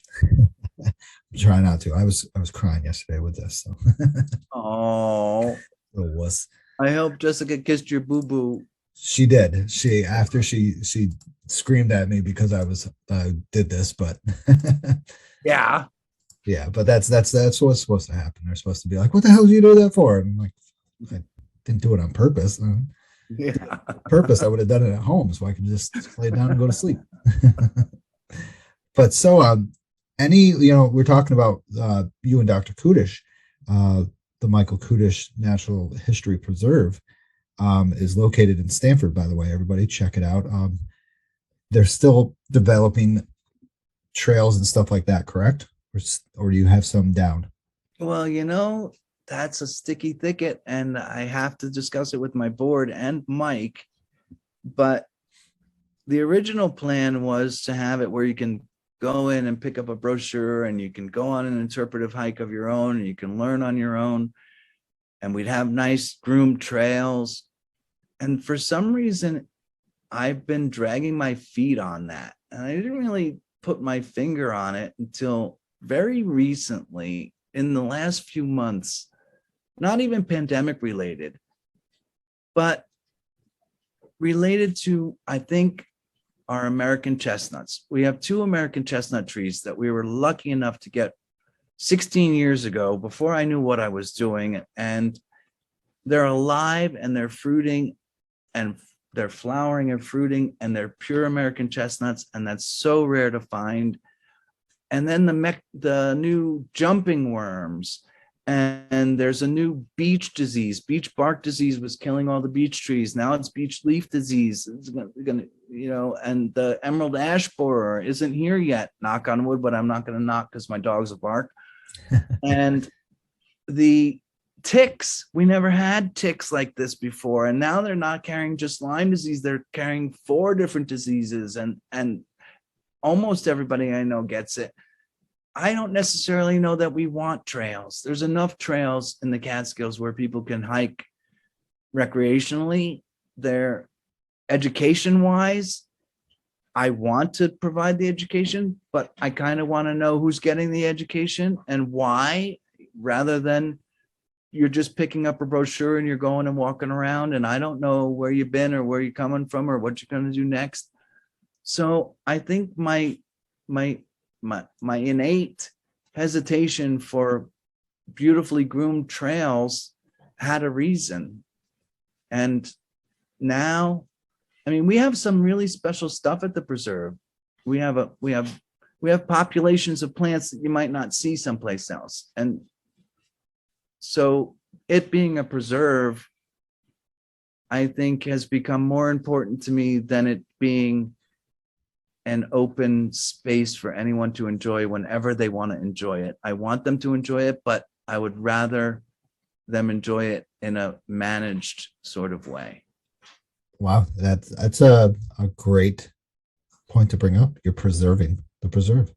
Try not to. I was crying yesterday with this. So. Oh, it was. I hope Jessica kissed your boo boo. She did. After she screamed at me because I did this, but yeah, but that's what's supposed to happen. They're supposed to be like, "What the hell did you do that for?" And I'm like, I didn't do it on purpose. Yeah. Purpose, I would have done it at home so I could just lay down and go to sleep. But so we're talking about you and Dr. Kudish, the Michael Kudish Natural History Preserve is located in Stanford, by the way. Everybody check it out. They're still developing trails and stuff like that, correct? Or do you have some down? Well, that's a sticky thicket, and I have to discuss it with my board and Mike. But the original plan was to have it where you can go in and pick up a brochure, and you can go on an interpretive hike of your own, and you can learn on your own. And we'd have nice groomed trails. And for some reason, I've been dragging my feet on that. And I didn't really put my finger on it until very recently, in the last few months. Not even pandemic related, but related to, I think, our American chestnuts. We have 2 American chestnut trees that we were lucky enough to get 16 years ago, before I knew what I was doing. And they're alive, and they're fruiting, and they're flowering and fruiting, and they're pure American chestnuts. And that's so rare to find. And then the new jumping worms and there's a new beech disease. Beech bark disease was killing all the beech trees. Now it's beech leaf disease. It's gonna, and the emerald ash borer isn't here yet. Knock on wood, but I'm not gonna knock because my dogs will bark. And the ticks, we never had ticks like this before, and now they're not carrying just Lyme disease. They're carrying 4 different diseases, and almost everybody I know gets it. I don't necessarily know that we want trails. There's enough trails in the Catskills where people can hike recreationally. They're education wise. I want to provide the education, but I kind of want to know who's getting the education and why, rather than you're just picking up a brochure and you're going and walking around and I don't know where you've been or where you're coming from or what you're going to do next. So I think my innate hesitation for beautifully groomed trails had a reason. And now, I mean, we have some really special stuff at the preserve. We have populations of plants that you might not see someplace else. And so it being a preserve, I think, has become more important to me than it being an open space for anyone to enjoy whenever they want to enjoy it. I want them to enjoy it, but I would rather them enjoy it in a managed sort of way. Wow, that's a great point to bring up. You're preserving the preserve.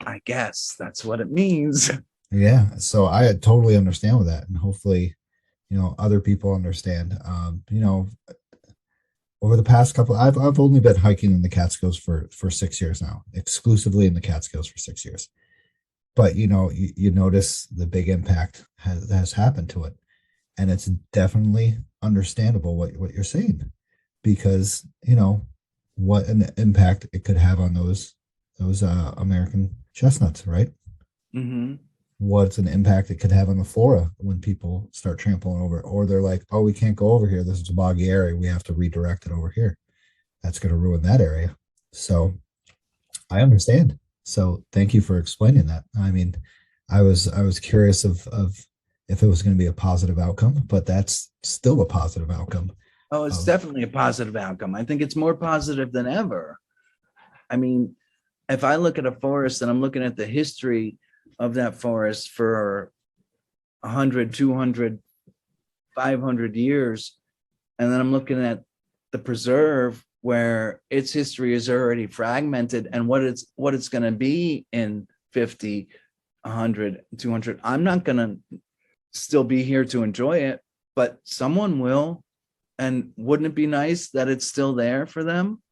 I guess that's what it means. Yeah, so I totally understand with that, and hopefully, other people understand. Over the past couple, I've only been hiking in the Catskills for 6 years now, exclusively in the Catskills for 6 years. But you notice the big impact has happened to it, and it's definitely understandable what you're saying, because what an impact it could have on those American chestnuts, right? Mm-hmm. What's an impact it could have on the flora when people start trampling over it, or they're like, oh, we can't go over here, this is a boggy area, we have to redirect it over here. That's going to ruin that area. So I understand. So thank you for explaining that. I mean, I was curious of if it was going to be a positive outcome, but that's still a positive outcome. Oh, it's definitely a positive outcome. I think it's more positive than ever. I mean, if I look at a forest and I'm looking at the history of that forest for 100, 200, 500 years, and then I'm looking at the preserve where its history is already fragmented and what it's going to be in 50, 100, 200. I'm not going to still be here to enjoy it, but someone will. And wouldn't it be nice that it's still there for them?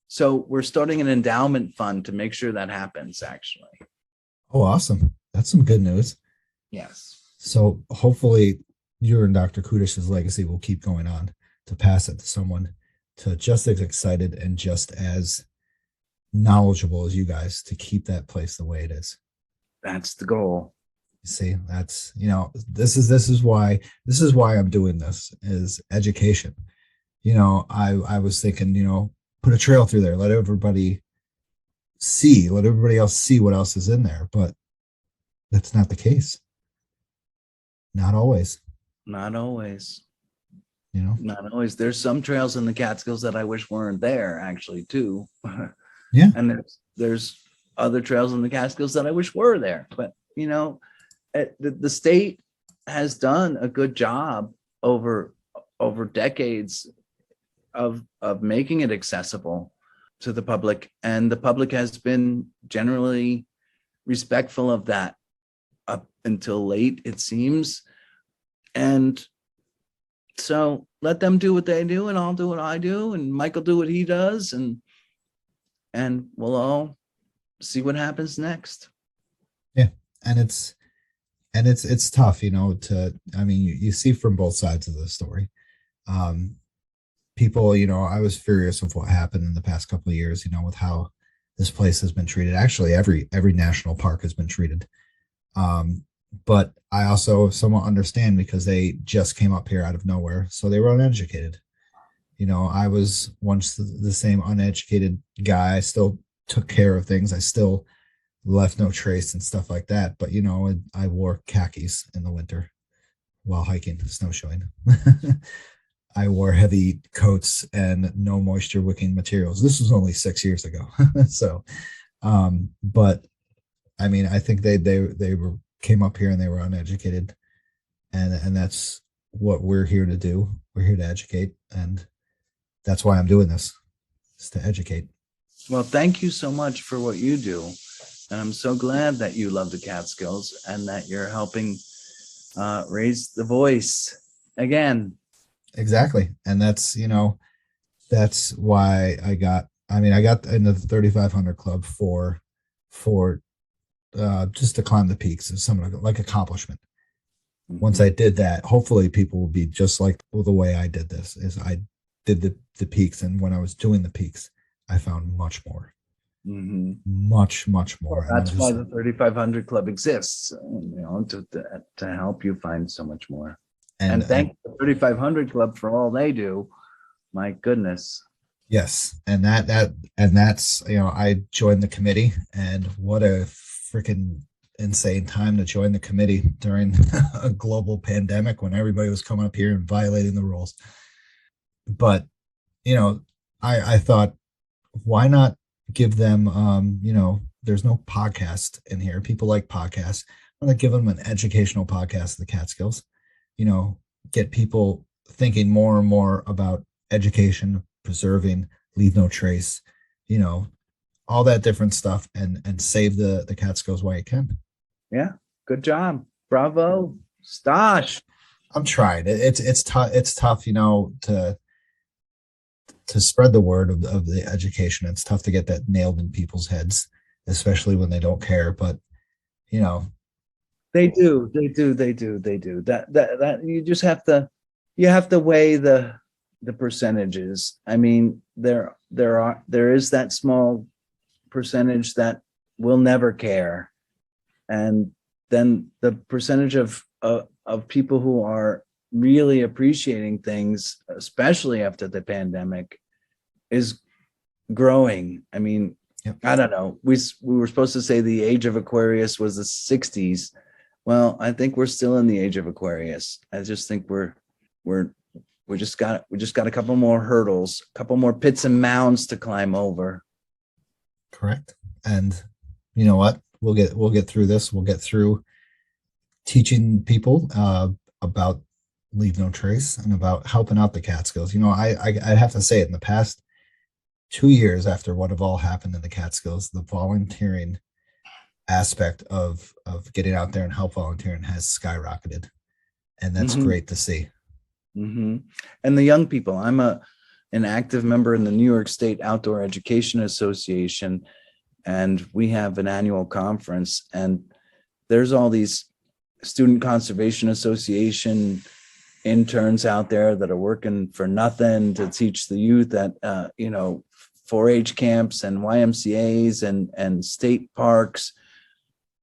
So we're starting an endowment fund to make sure that happens, actually. Oh, awesome. That's some good news. Yes. So hopefully you and Dr. Kudish's legacy will keep going on to pass it to someone to just as excited and just as knowledgeable as you guys to keep that place the way it is. That's the goal. See, that's, this is why I'm doing this, is education. I was thinking, put a trail through there, let everybody else see what else is in there, but that's not the case. Not always. Not always. There's some trails in the Catskills that I wish weren't there, actually, too. Yeah. And there's other trails in the Catskills that I wish were there, but the state has done a good job over decades of making it accessible to the public, and the public has been generally respectful of that up until late, it seems. And so let them do what they do, and I'll do what I do, and Michael do what he does, and we'll all see what happens next. Yeah, and it's tough, you see from both sides of the story. People, I was furious of what happened in the past couple of years, with how this place has been treated. Actually, every national park has been treated. But I also somewhat understand, because they just came up here out of nowhere, so they were uneducated. I was once the same uneducated guy. I still took care of things. I still left no trace and stuff like that. But I wore khakis in the winter while hiking, snowshoeing. I wore heavy coats and no moisture wicking materials. This was only 6 years ago. So, but I mean, I think they were came up here and they were uneducated, and that's what we're here to do. We're here to educate, and that's why I'm doing this, is to educate. Well, thank you so much for what you do. And I'm so glad that you love the Catskills and that you're helping raise the voice again. Exactly. And that's why I got in the 3,500 club for just to climb the peaks as something like accomplishment. Once I did that, hopefully people will be just like the way I did this. Is I did the peaks, and when I was doing the peaks, I found much more, much more. Well, that's why the 3,500 Club exists, to help you find so much more. And thank the 3,500 Club for all they do. My goodness. Yes, and that's I joined the committee, and what a freaking insane time to join the committee during a global pandemic when everybody was coming up here and violating the rules. But I thought, why not give them there's no podcast in here. People like podcasts. I'm going to give them an educational podcast of the Catskills. Get people thinking more and more about education, preserving, leave no trace, all that different stuff, and save the Catskills while you can. Yeah, good job. Bravo. Stosh. I'm trying. It's tough. It's tough, to spread the word of the education. It's tough to get that nailed in people's heads, especially when they don't care. But they do. That you just have to weigh the percentages. I mean, there is that small percentage that will never care, and then the percentage of people who are really appreciating things, especially after the pandemic, is growing. I mean, yep. I don't know. We were supposed to say the age of Aquarius was the 60s. Well, I think we're still in the age of Aquarius. I just think we just got a couple more hurdles, a couple more pits and mounds to climb over. Correct. And you know what? We'll get through this. We'll get through teaching people about leave no trace and about helping out the Catskills. I have to say it, in the past 2 years after what have all happened in the Catskills, the volunteering aspect of getting out there and help volunteering has skyrocketed, and that's great to see. And the young people. I'm an active member in the New York State Outdoor Education Association, and we have an annual conference, and there's all these Student Conservation Association interns out there that are working for nothing to teach the youth at 4-H camps and YMCAs and state parks,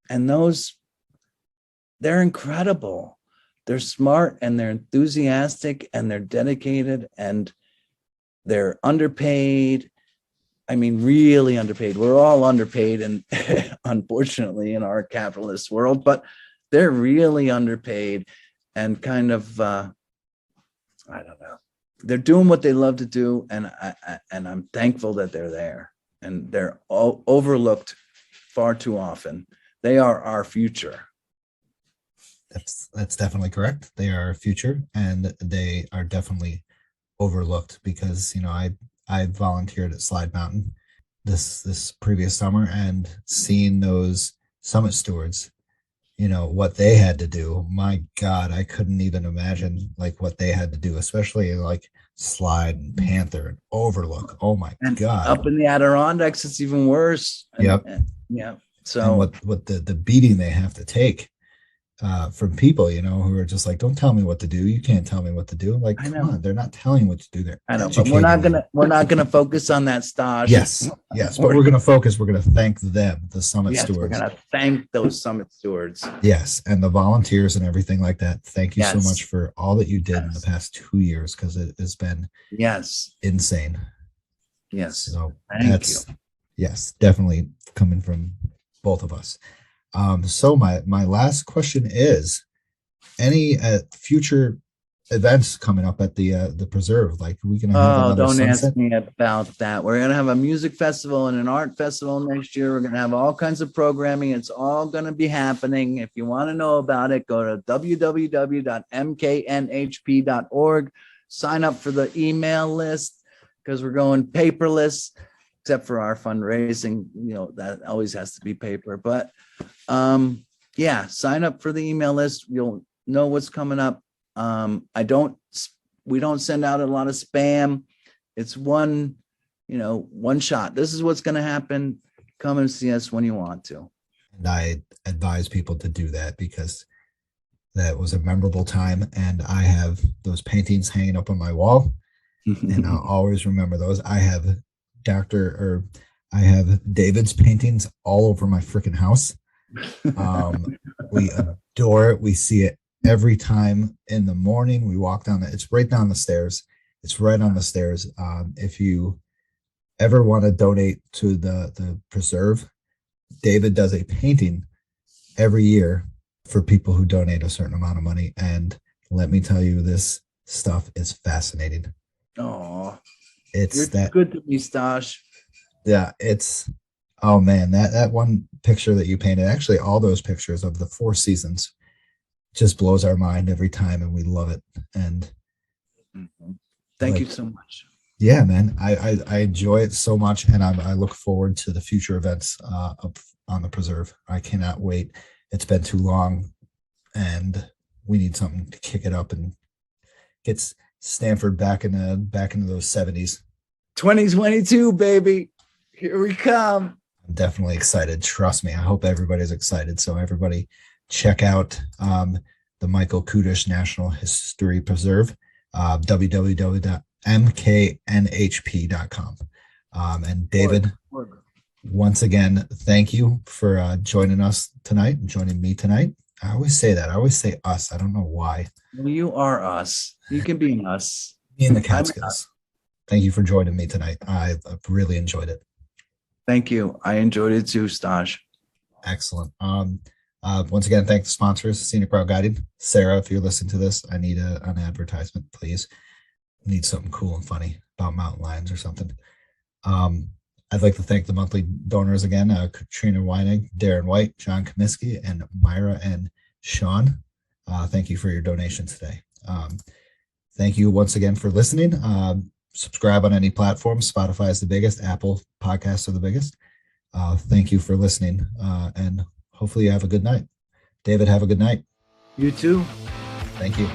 and they're incredible. They're smart and they're enthusiastic and they're dedicated and they're underpaid. I mean, really underpaid. We're all underpaid, and unfortunately in our capitalist world, but they're really underpaid and kind of, I don't know. They're doing what they love to do, and I'm thankful that they're there. And they're all overlooked far too often. They are our future. That's definitely correct. They are our future, and they are definitely overlooked because I volunteered at Slide Mountain this previous summer, and seeing those summit stewards, what they had to do. My God, I couldn't even imagine what they had to do, especially Slide and Panther and Overlook. Oh my God! Up in the Adirondacks, it's even worse. Yep. Yeah. So what the beating they have to take from people, who are just like, don't tell me what to do. You can't tell me what to do. Like, come on, they're not telling you what to do. They're I know, but we're not gonna focus on that, Stosh. Yes, but we're gonna focus. We're gonna thank them, the summit stewards. We're gonna thank those summit stewards. Yes, and the volunteers and everything like that. Thank you so much for all that you did in the past 2 years, because it has been insane. Yes. So thank you. Yes, definitely coming from both of us. So my last question is, any future events coming up at the preserve? Like, we gonna have Oh, another don't sunset? ask me about that. We're gonna have a music festival and an art festival next year. We're gonna have all kinds of programming. It's all gonna be happening. If you want to know about it, go to www.mknhp.org. Sign up for the email list because we're going paperless, except for our fundraising. That always has to be paper. But yeah, sign up for the email list. You'll know what's coming up. We don't send out a lot of spam. It's one shot. This is what's going to happen. Come and see us when you want to. And I advise people to do that, because that was a memorable time. And I have those paintings hanging up on my wall, and I'll always remember those. I have David's paintings all over my freaking house. We adore it. We see it every time in the morning. We walk down it's right down the stairs. It's right on the stairs. If you ever want to donate to the preserve, David does a painting every year for people who donate a certain amount of money. And let me tell you, this stuff is fascinating. Oh, You're good to me, Stash. Yeah, oh man, that one picture that you painted, actually all those pictures of the 4 seasons, just blows our mind every time, and we love it. And thank you so much. Yeah, man, I enjoy it so much, and I look forward to the future events up on the preserve. I cannot wait. It's been too long, and we need something to kick it up and get Stanford back into those 70s. 2022, baby. Here we come. I'm definitely excited. Trust me. I hope everybody's excited. So everybody check out the Michael Kudish National History Preserve, www.mknhp.com. And David, once again, thank you for joining us tonight, joining me tonight. I always say that. I always say us. I don't know why. Well, you are us. You can be us. Me and the Catskills. Thank you for joining me tonight. I really enjoyed it. Thank you. I enjoyed it too, Stash. Excellent. Once again, thank the sponsors, Scenic Route Guiding. Sarah, if you're listening to this, I need an advertisement, please. I need something cool and funny about mountain lions or something. I'd like to thank the monthly donors again, Katrina Weinig, Darren White, John Comiskey, and Myra and Sean. Thank you for your donations today. Thank you once again for listening. Subscribe on any platform. Spotify is the biggest. Apple Podcasts are the biggest. Thank you for listening, and hopefully you have a good night. David, have a good night. You too. Thank you.